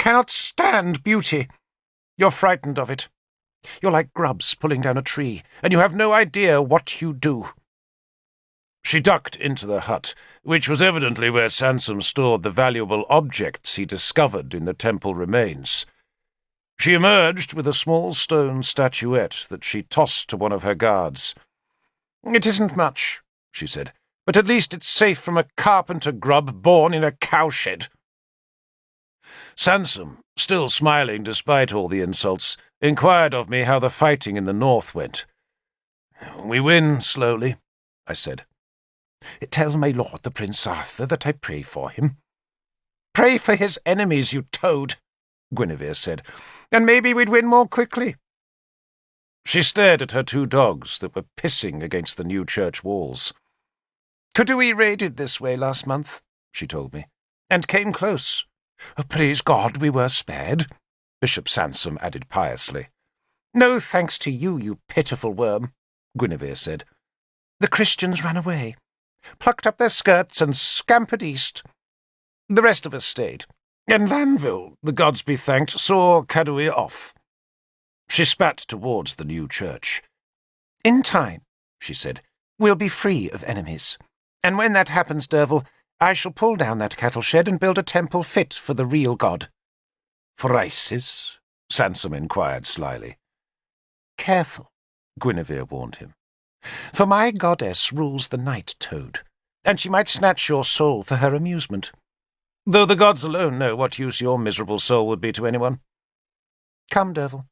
cannot stand beauty. You're frightened of it. You're like grubs pulling down a tree, and you have no idea what you do." She ducked into the hut, which was evidently where Sansom stored the valuable objects he discovered in the temple remains. She emerged with a small stone statuette that she tossed to one of her guards. "It isn't much," she said, "but at least it's safe from a carpenter grub born in a cowshed." Sansom, still smiling despite all the insults, inquired of me how the fighting in the north went. "We win slowly," I said. "Tell my lord the Prince Arthur that I pray for him." "Pray for his enemies, you toad," Guinevere said, "and maybe we'd win more quickly." She stared at her 2 dogs that were pissing against the new church walls. "Kudui raided this way last month," she told me, "and came close. Praise God we were spared," Bishop Sansom added piously. "No thanks to you, you pitiful worm," Guinevere said. "The Christians ran away, plucked up their skirts and scampered east. The rest of us stayed, and Vanville, the gods be thanked, saw Kadui off." She spat towards the new church. "In time," she said, "we'll be free of enemies. And when that happens, Derval, I shall pull down that cattle shed and build a temple fit for the real god." "For Isis?" Sansom inquired slyly. "Careful," Guinevere warned him. "For my goddess rules the night, Toad, and she might snatch your soul for her amusement. Though the gods alone know what use your miserable soul would be to anyone. Come, Derval."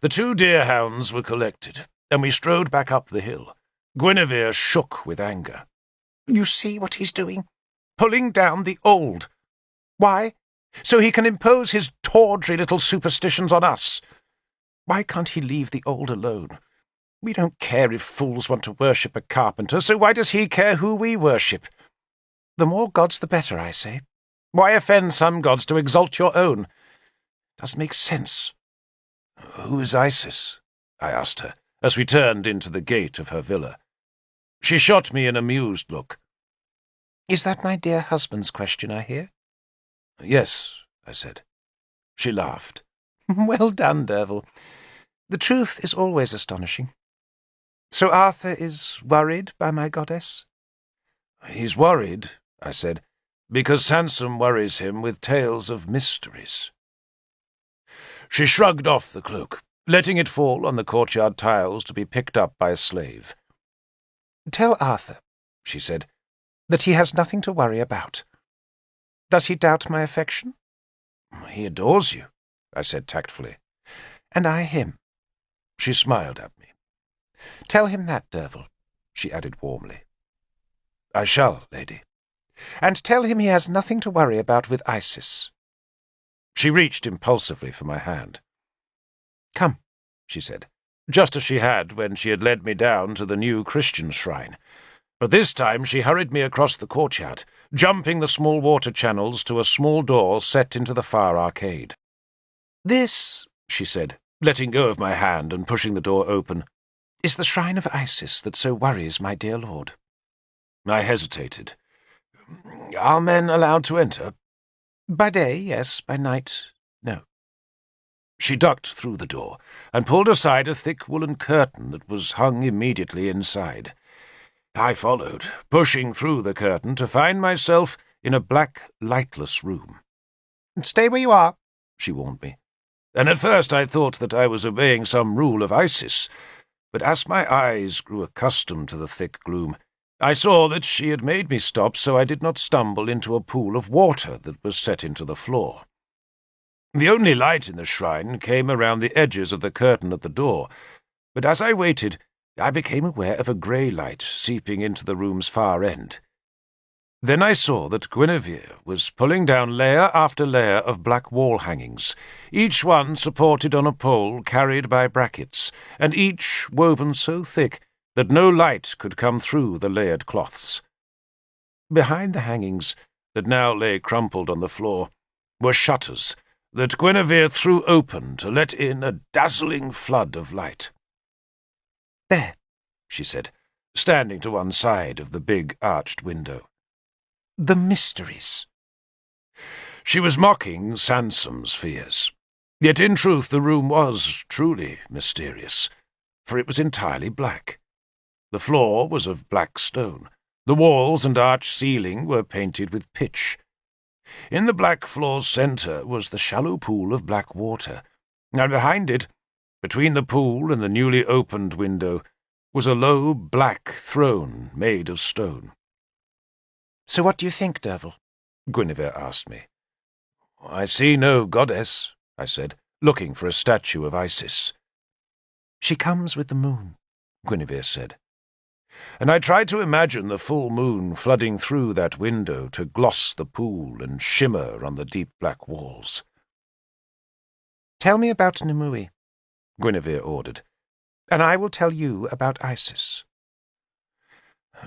The 2 deerhounds were collected, and we strode back up the hill. Guinevere shook with anger. "You see what he's doing? Pulling down the old. Why? So he can impose his tawdry little superstitions on us. Why can't he leave the old alone? We don't care if fools want to worship a carpenter, so why does he care who we worship? The more gods the better, I say. Why offend some gods to exalt your own? Doesn't make sense." "Who is Isis?" I asked her, as we turned into the gate of her villa. She shot me an amused look. "Is that my dear husband's question, I hear?" "Yes," I said. She laughed. "Well done, Derval. The truth is always astonishing. So Arthur is worried by my goddess?" "He's worried," I said, "because Sansom worries him with tales of mysteries." She shrugged off the cloak, letting it fall on the courtyard tiles to be picked up by a slave. "Tell Arthur," she said, "that he has nothing to worry about. Does he doubt my affection?" "He adores you," I said tactfully. "And I him." She smiled at me. "Tell him that, Derval," she added warmly. "I shall, lady." "And tell him he has nothing to worry about with Isis." She reached impulsively for my hand. "Come," she said, just as she had when she had led me down to the new Christian shrine. But this time she hurried me across the courtyard, jumping the small water channels to a small door set into the far arcade. "This," she said, letting go of my hand and pushing the door open, "is the shrine of Isis that so worries my dear lord." I hesitated. "Are men allowed to enter?" "By day, yes. By night, no." She ducked through the door and pulled aside a thick woolen curtain that was hung immediately inside. I followed, pushing through the curtain to find myself in a black, lightless room. "Stay where you are," she warned me, and at first I thought that I was obeying some rule of Isis, but as my eyes grew accustomed to the thick gloom, I saw that she had made me stop so I did not stumble into a pool of water that was set into the floor. The only light in the shrine came around the edges of the curtain at the door, but as I waited, I became aware of a grey light seeping into the room's far end. Then I saw that Guinevere was pulling down layer after layer of black wall hangings, each one supported on a pole carried by brackets, and each woven so thick that no light could come through the layered cloths. Behind the hangings, that now lay crumpled on the floor, were shutters that Guinevere threw open to let in a dazzling flood of light. "There," she said, standing to one side of the big arched window. "The mysteries." She was mocking Sansom's fears. Yet in truth the room was truly mysterious, for it was entirely black. The floor was of black stone. The walls and arched ceiling were painted with pitch. In the black floor's centre was the shallow pool of black water, and behind it, between the pool and the newly opened window, was a low black throne made of stone. "So what do you think, Derval?" Guinevere asked me. "I see no goddess," I said, looking for a statue of Isis. "She comes with the moon," Guinevere said. And I tried to imagine the full moon flooding through that window to gloss the pool and shimmer on the deep black walls. "Tell me about Nimue," Guinevere ordered. "and I will tell you about Isis."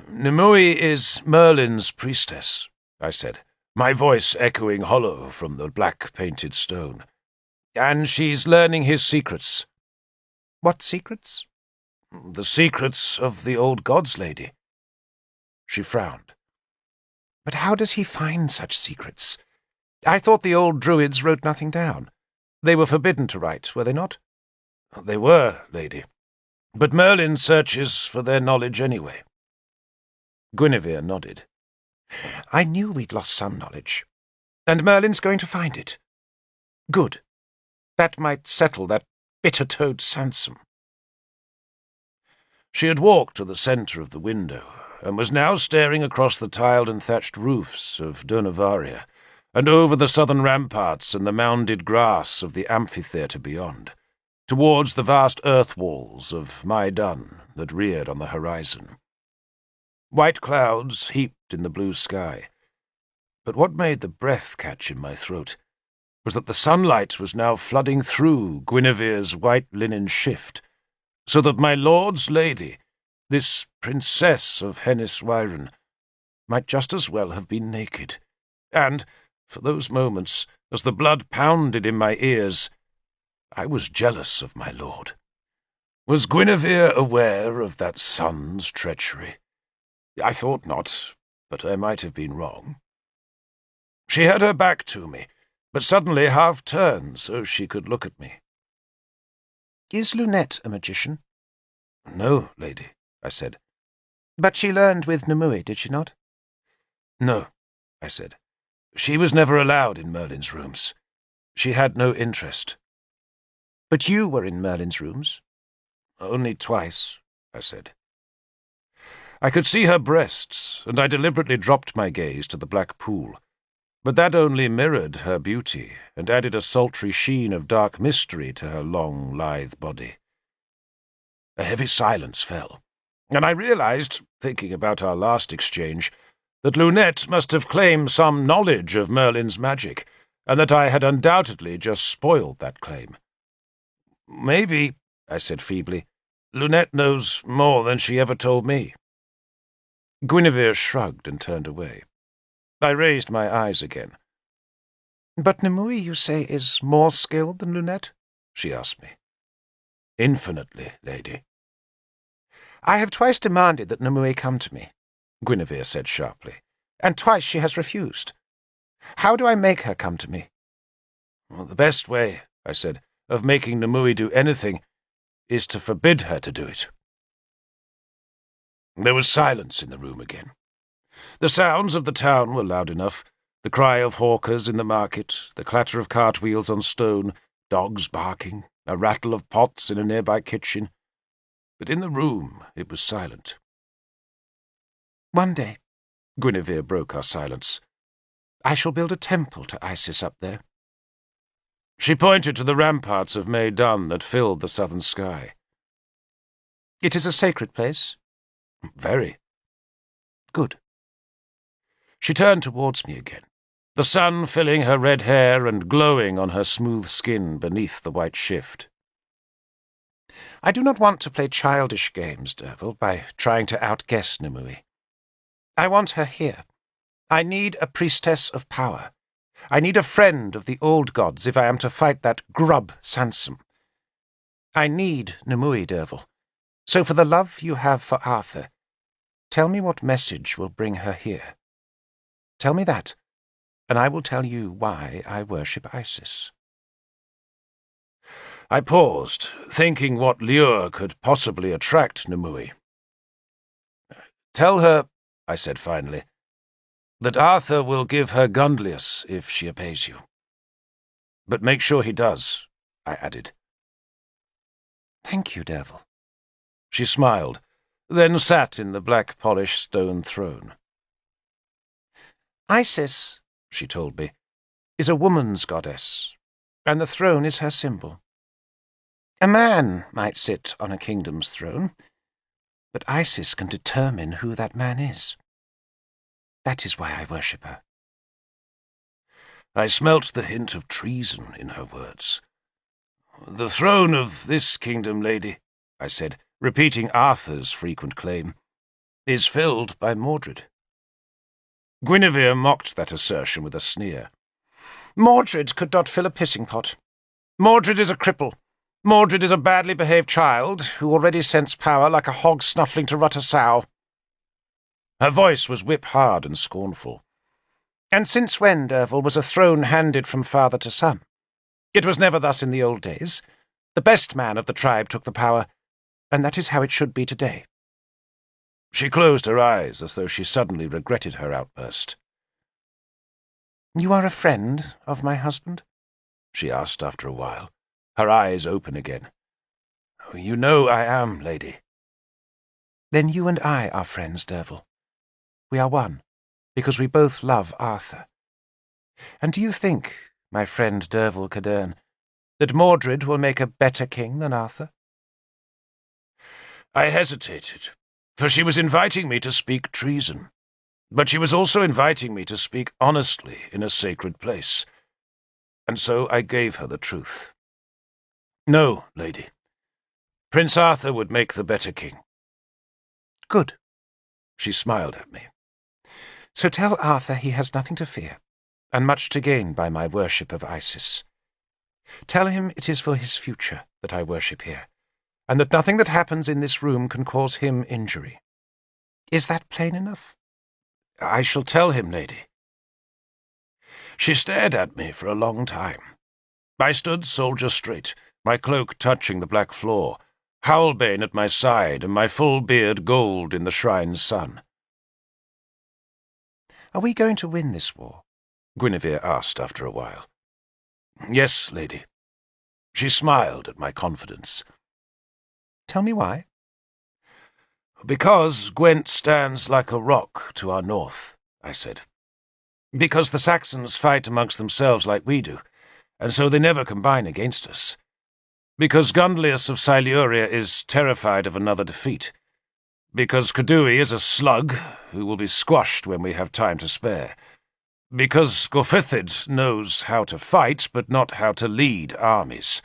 "Nimue is Merlin's priestess," I said, my voice echoing hollow from the black-painted stone. "And she's learning his secrets." "What secrets?" "The secrets of the old gods, lady." She frowned. "But how does he find such secrets? I thought the old druids wrote nothing down. They were forbidden to write, were they not?" "They were, lady. But Merlin searches for their knowledge anyway." Guinevere nodded. "I knew we'd lost some knowledge. And Merlin's going to find it. Good. That might settle that bitter-toed Sansom." She had walked to the centre of the window, and was now staring across the tiled and thatched roofs of Durnavaria, and over the southern ramparts and the mounded grass of the amphitheatre beyond, towards the vast earth walls of Maidan that reared on the horizon. White clouds heaped in the blue sky, but what made the breath catch in my throat was that the sunlight was now flooding through Guinevere's white linen shift, so that my lord's lady, this princess of Hennis Wyron, might just as well have been naked, and, for those moments, as the blood pounded in my ears, I was jealous of my lord. Was Guinevere aware of that son's treachery? I thought not, but I might have been wrong. She had her back to me, but suddenly half turned so she could look at me. "Is Lunette a magician?" "No, lady," I said. "But she learned with Nimue, did she not?" "No," I said. "She was never allowed in Merlin's rooms. She had no interest." "But you were in Merlin's rooms?" "Only twice," I said. I could see her breasts, and I deliberately dropped my gaze to the black pool, but that only mirrored her beauty and added a sultry sheen of dark mystery to her long, lithe body. A heavy silence fell, and I realized, thinking about our last exchange, that Lunette must have claimed some knowledge of Merlin's magic, and that I had undoubtedly just spoiled that claim. "Maybe," I said feebly, "Lunette knows more than she ever told me." Guinevere shrugged and turned away. I raised my eyes again. "But Nimue, you say, is more skilled than Lunette?" she asked me. "Infinitely, lady." "I have twice demanded that Nimue come to me," Guinevere said sharply, "and twice she has refused. How do I make her come to me?" "Well, the best way," I said, "of making Nimue do anything is to forbid her to do it." There was silence in the room again. The sounds of the town were loud enough, the cry of hawkers in the market, the clatter of cartwheels on stone, dogs barking, a rattle of pots in a nearby kitchen. But in the room it was silent. "One day," Guinevere broke our silence, "I shall build a temple to Isis up there." She pointed to the ramparts of Maidan that filled the southern sky. "It is a sacred place?" "Very." "Good." She turned towards me again, the sun filling her red hair and glowing on her smooth skin beneath the white shift. "I do not want to play childish games, Derval, by trying to outguess Nimue. I want her here. I need a priestess of power. I need a friend of the old gods if I am to fight that grub Sansom. I need Nimue, Derval. So for the love you have for Arthur, tell me what message will bring her here. Tell me that, and I will tell you why I worship Isis. I paused, thinking what lure could possibly attract Nimue. "Tell her," I said finally, "that Arthur will give her Gundlius if she obeys you. But make sure he does," I added. "Thank you, Derval." She smiled, then sat in the black-polished stone throne. "Isis," she told me, "is a woman's goddess, and the throne is her symbol. A man might sit on a kingdom's throne, but Isis can determine who that man is. That is why I worship her." I smelt the hint of treason in her words. "The throne of this kingdom, lady," I said, repeating Arthur's frequent claim, "is filled by Mordred." Guinevere mocked that assertion with a sneer. "Mordred could not fill a pissing pot. Mordred is a cripple. Mordred is a badly behaved child who already scents power like a hog snuffling to rut a sow." Her voice was whip-hard and scornful. "And since when, Derval, was a throne handed from father to son? It was never thus in the old days. The best man of the tribe took the power, and that is how it should be today." She closed her eyes as though she suddenly regretted her outburst. "You are a friend of my husband?" she asked after a while, her eyes open again. "You know I am, lady." "Then you and I are friends, Derval. We are one, because we both love Arthur. And do you think, my friend Derval Cadern, that Mordred will make a better king than Arthur?" I hesitated, for she was inviting me to speak treason, but she was also inviting me to speak honestly in a sacred place, and so I gave her the truth. "No, lady. Prince Arthur would make the better king." "Good." She smiled at me. "So tell Arthur he has nothing to fear, and much to gain by my worship of Isis. Tell him it is for his future that I worship here, and that nothing that happens in this room can cause him injury. Is that plain enough?" "I shall tell him, lady." She stared at me for a long time. I stood soldier straight, my cloak touching the black floor, Howlbane at my side and my full beard gold in the shrine's sun. "Are we going to win this war?" Guinevere asked after a while. "Yes, lady." She smiled at my confidence. "Tell me why." "Because Gwent stands like a rock to our north," I said. "Because the Saxons fight amongst themselves like we do, and so they never combine against us. Because Gundlius of Siluria is terrified of another defeat. Because Kudui is a slug who will be squashed when we have time to spare. Because Gorfithid knows how to fight, but not how to lead armies.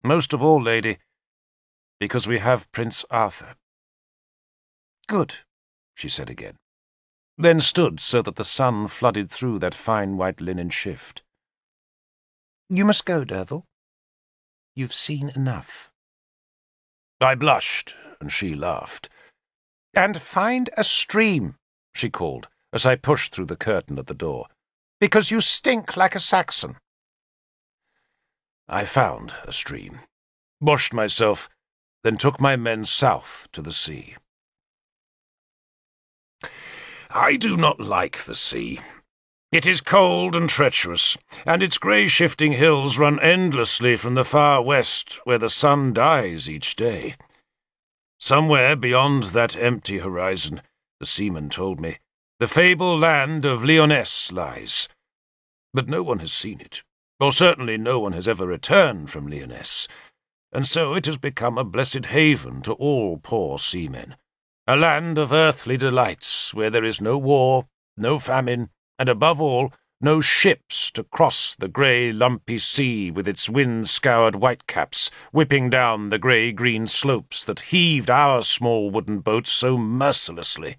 Most of all, lady, because we have Prince Arthur." "Good," she said again, then stood so that the sun flooded through that fine white linen shift. "You must go, Derval. You've seen enough." I blushed, and she laughed. "And find a stream," she called, as I pushed through the curtain at the door, "because you stink like a Saxon." I found a stream, washed myself, then took my men south to the sea. I do not like the sea. It is cold and treacherous, and its grey shifting hills run endlessly from the far west where the sun dies each day. Somewhere beyond that empty horizon, the seaman told me, the fabled land of Lyonesse lies. But no one has seen it, or certainly no one has ever returned from Lyonesse, and so it has become a blessed haven to all poor seamen, a land of earthly delights where there is no war, no famine, and above all, no ships to cross the grey, lumpy sea with its wind-scoured whitecaps whipping down the grey-green slopes that heaved our small wooden boats so mercilessly.